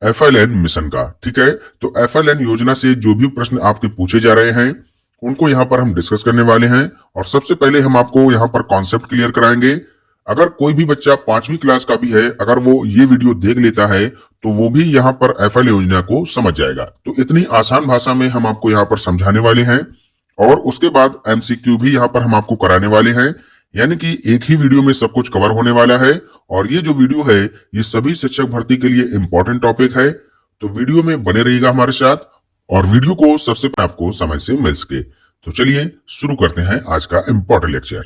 FLN mission का। ठीक है, तो FLN योजना से जो भी प्रश्न आपके पूछे जा रहे हैं उनको यहाँ पर हम डिस्कस करने वाले हैं। और सबसे पहले हम आपको यहाँ पर कॉन्सेप्ट क्लियर कराएंगे। अगर कोई भी बच्चा 5वीं क्लास का भी है, अगर वो ये वीडियो देख लेता है तो वो भी यहाँ पर FL योजना को समझ जाएगा। तो इतनी आसान भाषा में हम आपको यहाँ पर समझाने वाले हैं और उसके बाद MCQ भी यहाँ पर हम आपको कराने वाले हैं। यानी कि एक ही वीडियो में सब कुछ कवर होने वाला है। और ये जो वीडियो है ये सभी शिक्षक भर्ती के लिए इंपॉर्टेंट टॉपिक है, तो वीडियो में बने रहिएगा हमारे साथ और वीडियो को सबसे पहले आपको समय से मिल सके। तो चलिए शुरू करते हैं आज का इंपॉर्टेंट लेक्चर।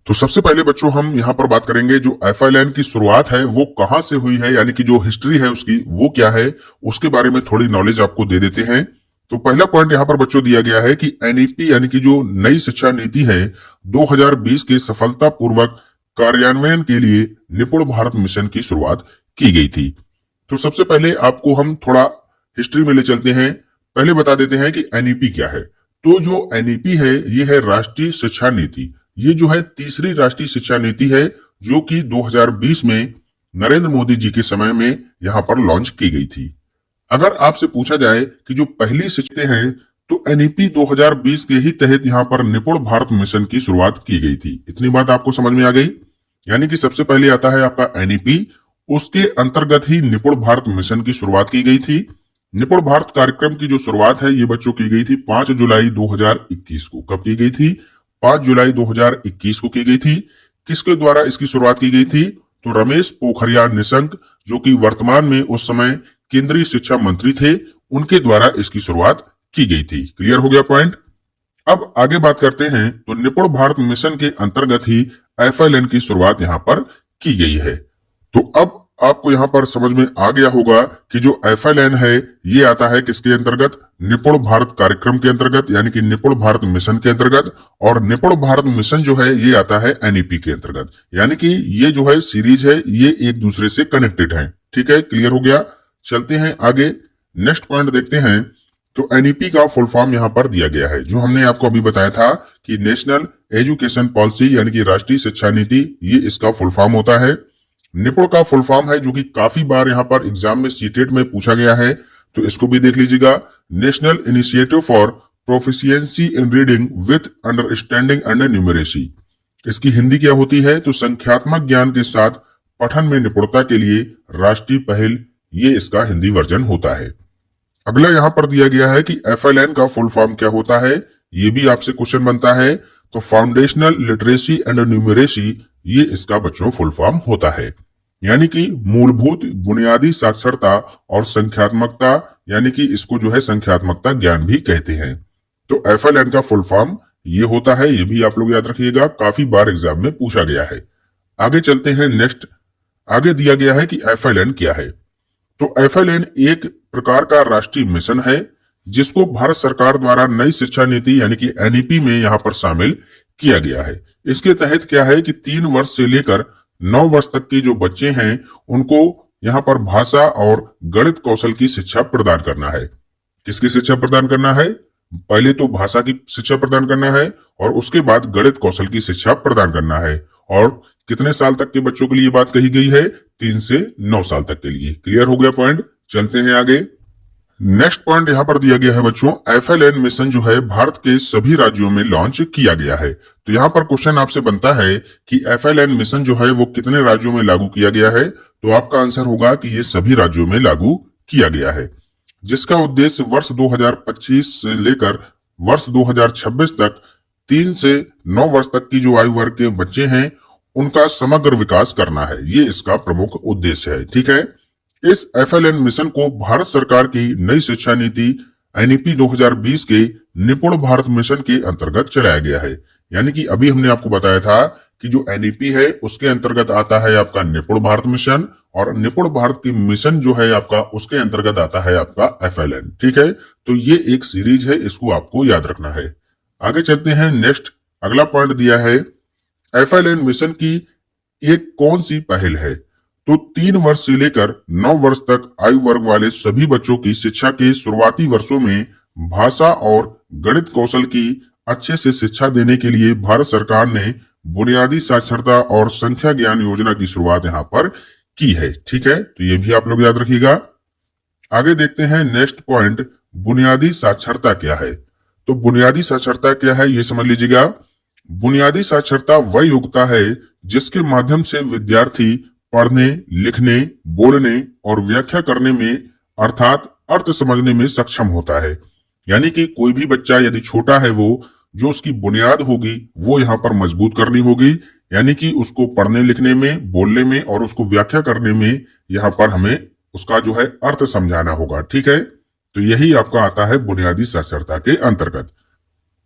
तो सबसे पहले बच्चों हम यहाँ पर बात करेंगे जो FLN की शुरुआत है वो कहाँ से हुई है, यानी कि जो हिस्ट्री है उसकी वो क्या है, उसके बारे में थोड़ी नॉलेज आपको दे देते हैं। तो पहला पॉइंट यहाँ पर बच्चों दिया गया है कि NEP यानी कि जो नई शिक्षा नीति है 2020 के सफलतापूर्वक कार्यान्वयन के लिए निपुण भारत मिशन की शुरुआत की गई थी। तो सबसे पहले आपको हम थोड़ा हिस्ट्री में ले चलते हैं। पहले बता देते हैं कि NEP क्या है। तो जो NEP है ये है राष्ट्रीय शिक्षा नीति। ये जो है तीसरी राष्ट्रीय शिक्षा नीति है जो कि 2020 में नरेंद्र मोदी जी के समय में यहाँ पर लॉन्च की गई थी। अगर आपसे पूछा जाए कि जो पहली शिक्षा है तो NEP 2020 के ही तहत यहाँ पर निपुण भारत मिशन की शुरुआत की गई थी। इतनी बात आपको समझ में आ गई। यानी कि सबसे पहले आता है आपका NEP, उसके अंतर्गत ही निपुण भारत मिशन की शुरुआत की गई थी। निपुण भारत कार्यक्रम की जो शुरुआत है ये बच्चों की गई थी 5 जुलाई 2021 को। कब की गई थी? 5 जुलाई 2021 को की गई थी। किसके द्वारा इसकी शुरुआत की गई थी? तो रमेश पोखरियाल निशंक जो कि वर्तमान में उस समय केंद्रीय शिक्षा मंत्री थे, उनके द्वारा इसकी शुरुआत की गई थी। क्लियर हो गया पॉइंट। अब आगे बात करते हैं तो निपुण भारत मिशन के अंतर्गत ही FLN की शुरुआत यहाँ पर की गई है। तो अब आपको यहाँ पर समझ में आ गया होगा कि जो FLN है ये आता है किसके अंतर्गत? निपुण भारत कार्यक्रम के अंतर्गत, यानी कि निपुण भारत मिशन के अंतर्गत। और निपुण भारत मिशन जो है ये आता है NEP के अंतर्गत। यानी कि ये जो है सीरीज है ये एक दूसरे से कनेक्टेड है। ठीक है, क्लियर हो गया। चलते हैं आगे, नेक्स्ट पॉइंट देखते हैं। तो NEP का फुल फॉर्म यहाँ पर दिया गया है जो हमने आपको अभी बताया था कि नेशनल एजुकेशन पॉलिसी यानी कि राष्ट्रीय शिक्षा नीति, ये इसका फुल फॉर्म होता है। निपुण का फुल फॉर्म है जो कि काफी बार यहाँ पर एग्जाम में सीटेट में पूछा गया है, तो इसको भी देख लीजिएगा। National initiative for proficiency in reading with understanding and numeracy. इसकी हिंदी क्या होती है? तो संख्यात्मक ज्ञान के साथ पठन में निपुणता के लिए राष्ट्रीय पहल, ये इसका हिंदी वर्जन होता है। अगला यहाँ पर दिया गया है कि FLN का फुल फॉर्म क्या होता है, ये भी आपसे क्वेश्चन बनता है। तो फाउंडेशनल लिटरेसी एंड न्यूमरेसी, ये इसका बच्चों फुल फॉर्म होता है। यानी कि मूलभूत बुनियादी साक्षरता और संख्यात्मकता, यानी कि इसको जो है संख्यात्मकता ज्ञान भी कहते हैं। तो FLN का फुल फॉर्म ये होता है, ये भी आप लोग याद रखिएगा, काफी बार एग्जाम में पूछा गया है। आगे चलते हैं नेक्स्ट। आगे दिया गया है कि FLN क्या है। तो FLN एक प्रकार का राष्ट्रीय मिशन है जिसको भारत सरकार द्वारा नई शिक्षा नीति यानी कि NEP में यहाँ पर शामिल किया गया है। इसके तहत क्या है कि 3 वर्ष से लेकर 9 वर्ष तक के जो बच्चे हैं उनको यहाँ पर भाषा और गणित कौशल की शिक्षा प्रदान करना है। किसकी शिक्षा प्रदान करना है? पहले तो भाषा की शिक्षा प्रदान करना है और उसके बाद गणित कौशल की शिक्षा प्रदान करना है। और कितने साल तक के बच्चों के लिए बात कही गई है? 3 से 9 साल तक के लिए। क्लियर हो गया पॉइंट। चलते हैं आगे। नेक्स्ट पॉइंट यहाँ पर दिया गया है बच्चों, FLN मिशन जो है भारत के सभी राज्यों में लॉन्च किया गया है। तो यहाँ पर क्वेश्चन आपसे बनता है कि FLN मिशन जो है वो कितने राज्यों में लागू किया गया है? तो आपका आंसर होगा कि ये सभी राज्यों में लागू किया गया है, जिसका उद्देश्य वर्ष 2025 से लेकर वर्ष 2026 तक 3 से 9 वर्ष तक की जो आयु वर्ग के बच्चे हैं उनका समग्र विकास करना है। ये इसका प्रमुख उद्देश्य है। ठीक है, इस FLN मिशन को भारत सरकार की नई शिक्षा नीति NEP 2020 के निपुण भारत मिशन के अंतर्गत चलाया गया है। यानी कि अभी हमने आपको बताया था कि जो NEP है उसके अंतर्गत आता है आपका निपुण भारत मिशन, और निपुण भारत की मिशन जो है आपका उसके अंतर्गत आता है आपका FLN। ठीक है, तो ये एक सीरीज है, इसको आपको याद रखना है। आगे चलते हैं नेक्स्ट। अगला पॉइंट दिया है FLN मिशन की एक कौन सी पहल है। तो 3 वर्ष से लेकर 9 वर्ष तक आयु वर्ग वाले सभी बच्चों की शिक्षा के शुरुआती वर्षों में भाषा और गणित कौशल की अच्छे से शिक्षा देने के लिए भारत सरकार ने बुनियादी साक्षरता और संख्या ज्ञान योजना की शुरुआत यहाँ पर की है। ठीक है, तो ये भी आप लोग याद रखिएगा। आगे देखते हैं नेक्स्ट पॉइंट, बुनियादी साक्षरता क्या है। तो बुनियादी साक्षरता क्या है ये समझ लीजिएगा। बुनियादी साक्षरता वह योग्यता है जिसके माध्यम से विद्यार्थी पढ़ने, लिखने, बोलने और व्याख्या करने में अर्थात अर्थ समझने में सक्षम होता है। यानी कि कोई भी बच्चा यदि छोटा है, वो जो उसकी बुनियाद होगी वो यहाँ पर मजबूत करनी होगी। यानी कि उसको पढ़ने लिखने में, बोलने में और उसको व्याख्या करने में यहाँ पर हमें उसका जो है अर्थ समझाना होगा। ठीक है, तो यही आपका आता है बुनियादी साक्षरता के अंतर्गत।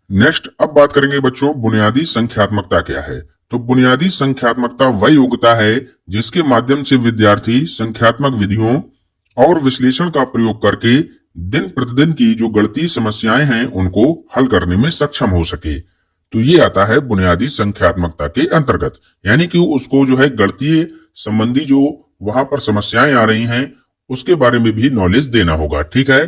नेक्स्ट अब बात करेंगे बच्चों, बुनियादी संख्यात्मकता क्या है। तो बुनियादी संख्यात्मकता वह योग्यता है जिसके माध्यम से विद्यार्थी संख्यात्मक विधियों और विश्लेषण का प्रयोग करके दिन प्रतिदिन की जो गणितीय समस्याएं हैं उनको हल करने में सक्षम हो सके। तो ये आता है बुनियादी संख्यात्मकता के अंतर्गत। यानी कि उसको जो है गणितीय संबंधी जो वहां पर समस्याएं आ रही हैं उसके बारे में भी नॉलेज देना होगा। ठीक है,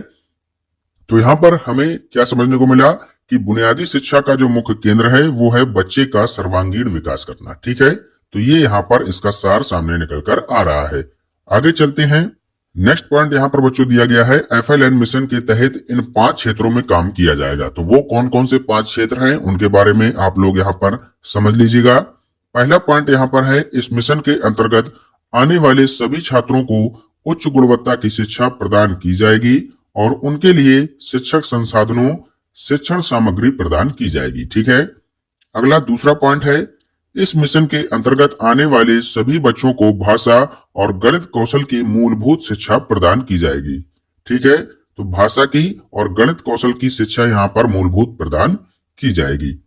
तो यहाँ पर हमें क्या समझने को मिला कि बुनियादी शिक्षा का जो मुख्य केंद्र है वो है बच्चे का सर्वांगीण विकास करना। ठीक है, तो ये यहाँ पर इसका सार सामने निकल कर आ रहा है। आगे चलते हैं। नेक्स्ट पॉइंट यहाँ पर बच्चों दिया गया है, FLN मिशन के तहत इन 5 क्षेत्रों में काम किया जाएगा। तो वो कौन कौन से 5 क्षेत्र हैं उनके बारे में आप लोग यहाँ पर समझ लीजिएगा। पहला पॉइंट यहाँ पर है, इस मिशन के अंतर्गत आने वाले सभी छात्रों को उच्च गुणवत्ता की शिक्षा प्रदान की जाएगी और उनके लिए शिक्षक संसाधनों, शिक्षण सामग्री प्रदान की जाएगी। ठीक है, अगला दूसरा पॉइंट है, इस मिशन के अंतर्गत आने वाले सभी बच्चों को भाषा और गणित कौशल की मूलभूत शिक्षा प्रदान की जाएगी। ठीक है, तो भाषा की और गणित कौशल की शिक्षा यहाँ पर मूलभूत प्रदान की जाएगी।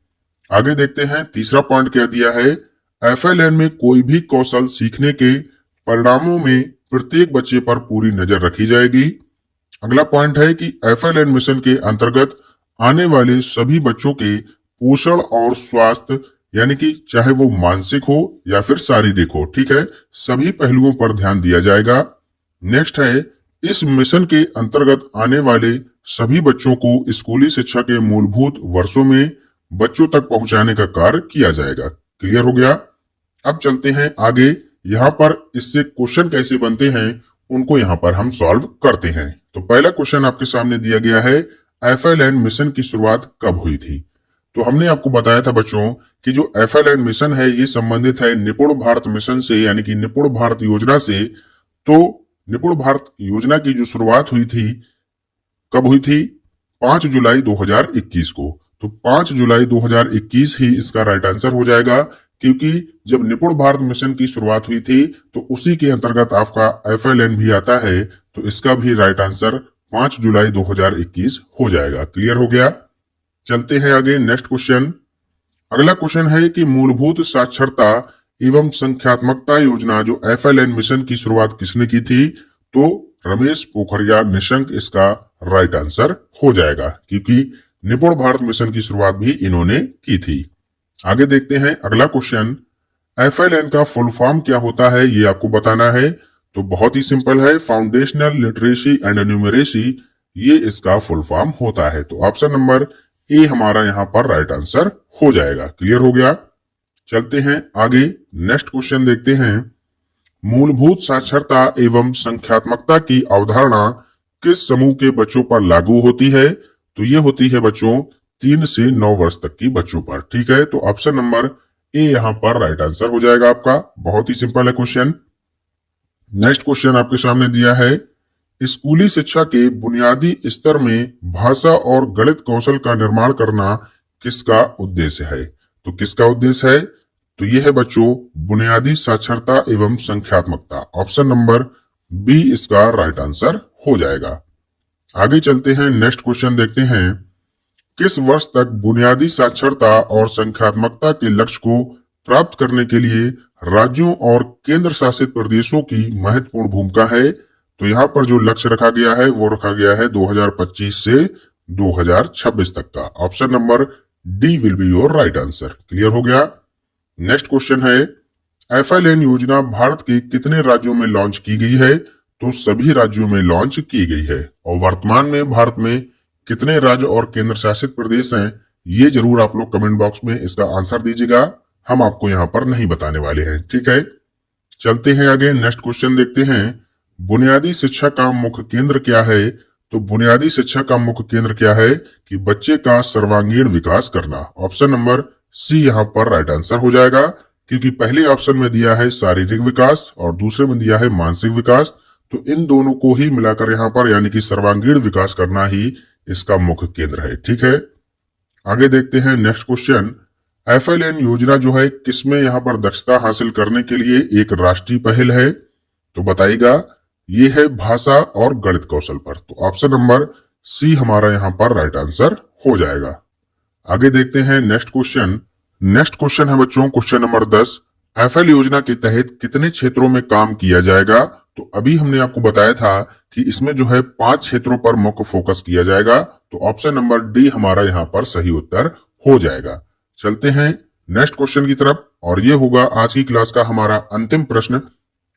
आगे देखते हैं, तीसरा पॉइंट क्या दिया है, FLN में कोई भी कौशल सीखने के परिणामों में प्रत्येक बच्चे पर पूरी नजर रखी जाएगी। अगला पॉइंट है कि FLN मिशन के अंतर्गत आने वाले सभी बच्चों के पोषण और स्वास्थ्य, यानी कि चाहे वो मानसिक हो या फिर शारीरिक हो, ठीक है, सभी पहलुओं पर ध्यान दिया जाएगा। नेक्स्ट है, इस मिशन के अंतर्गत आने वाले सभी बच्चों को स्कूली शिक्षा के मूलभूत वर्षों में बच्चों तक पहुंचाने का कार्य किया जाएगा। क्लियर हो गया। अब चलते हैं आगे, यहाँ पर इससे क्वेश्चन कैसे बनते हैं उनको यहाँ पर हम सॉल्व करते हैं। तो पहला क्वेश्चन आपके सामने दिया गया है, FLN मिशन की शुरुआत कब हुई थी। तो हमने आपको बताया था बच्चों कि जो FLN मिशन है ये संबंधित है निपुण भारत मिशन से, यानी कि निपुण भारत योजना से। तो निपुण भारत योजना की जो शुरुआत हुई थी कब हुई थी, 5 जुलाई 2021 को। तो 5 जुलाई 2021 ही इसका राइट आंसर हो जाएगा, क्योंकि जब निपुण भारत मिशन की शुरुआत हुई थी तो उसी के अंतर्गत आपका FLN भी आता है। तो इसका भी राइट आंसर 5 जुलाई 2021 हो जाएगा। क्लियर हो गया। चलते हैं आगे, नेक्स्ट क्वेश्चन। अगला क्वेश्चन है कि मूलभूत साक्षरता एवं संख्यात्मकता योजना जो FLN मिशन की शुरुआत किसने की थी। तो रमेश पोखरियाल निशंक इसका राइट आंसर हो जाएगा, क्योंकि निपुण भारत मिशन की शुरुआत भी इन्होंने की थी। आगे देखते हैं अगला क्वेश्चन, FLN का फुल फॉर्म क्या होता है ये आपको बताना है। तो बहुत ही सिंपल है, फाउंडेशनल लिटरेसी एंड न्यूमरेसी, ये इसका फुल फॉर्म होता है। तो ऑप्शन नंबर ए हमारा यहाँ पर राइट आंसर हो जाएगा। क्लियर हो गया। चलते हैं आगे, नेक्स्ट क्वेश्चन देखते हैं, मूलभूत साक्षरता एवं संख्यात्मकता की अवधारणा किस समूह के बच्चों पर लागू होती है। तो ये होती है बच्चों 3 से 9 वर्ष तक की बच्चों पर। ठीक है, तो ऑप्शन नंबर ए यहाँ पर राइट आंसर हो जाएगा आपका। बहुत ही सिंपल है क्वेश्चन। नेक्स्ट क्वेश्चन आपके सामने दिया है, स्कूली शिक्षा के बुनियादी स्तर में भाषा और गणित कौशल का निर्माण करना किसका उद्देश्य है। तो किसका उद्देश्य है, तो यह है बच्चों बुनियादी साक्षरता एवं संख्यात्मकता। ऑप्शन नंबर बी इसका राइट आंसर हो जाएगा। आगे चलते हैं, नेक्स्ट क्वेश्चन देखते हैं, किस वर्ष तक बुनियादी साक्षरता और संख्यात्मकता के लक्ष्य को प्राप्त करने के लिए राज्यों और केंद्र शासित प्रदेशों की महत्वपूर्ण भूमिका है। तो यहाँ पर जो लक्ष्य रखा गया है वो रखा गया है 2025 से 2026 तक का। Option number D will be your right answer. Clear हो गया। नेक्स्ट क्वेश्चन है, FLN योजना भारत के कितने राज्यों में लॉन्च की गई है। तो सभी राज्यों में लॉन्च की गई है। और वर्तमान में भारत में कितने राज्य और केंद्र शासित प्रदेश हैं ये जरूर आप लोग कमेंट बॉक्स में इसका आंसर दीजिएगा, हम आपको यहाँ पर नहीं बताने वाले हैं। ठीक है, चलते हैं आगे, नेक्स्ट क्वेश्चन देखते हैं, बुनियादी शिक्षा का मुख्य केंद्र क्या है? तो बुनियादी शिक्षा का मुख्य केंद्र क्या है कि बच्चे का सर्वांगीण विकास करना। ऑप्शन नंबर सी यहाँ पर राइट आंसर हो जाएगा, क्योंकि पहले ऑप्शन में दिया है शारीरिक विकास और दूसरे में दिया है मानसिक विकास। तो इन दोनों को ही मिलाकर यहाँ पर यानी कि सर्वांगीण विकास करना ही इसका मुख्य केंद्र है। ठीक है, आगे देखते हैं नेक्स्ट क्वेश्चन। FLN योजना जो है किसमें यहाँ पर दक्षता हासिल करने के लिए एक राष्ट्रीय पहल है? तो बताइएगा। ये है भाषा और गणित कौशल पर। तो ऑप्शन नंबर सी हमारा यहाँ पर राइट आंसर हो जाएगा। आगे देखते हैं नेक्स्ट क्वेश्चन। नेक्स्ट क्वेश्चन है बच्चों क्वेश्चन नंबर 10। FL योजना के तहत कितने क्षेत्रों में काम किया जाएगा? तो अभी हमने आपको बताया था कि इसमें जो है 5 क्षेत्रों पर मुख्य फोकस किया जाएगा। तो ऑप्शन नंबर डी हमारा यहाँ पर सही उत्तर हो जाएगा। चलते हैं नेक्स्ट क्वेश्चन की तरफ, और ये होगा आज की क्लास का हमारा अंतिम प्रश्न।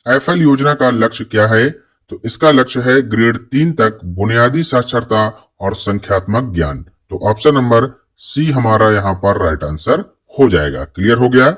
FL योजना का लक्ष्य क्या है? तो इसका लक्ष्य है ग्रेड 3 तक बुनियादी साक्षरता और संख्यात्मक ज्ञान। तो ऑप्शन नंबर सी हमारा यहाँ पर राइट आंसर हो जाएगा। क्लियर हो गया?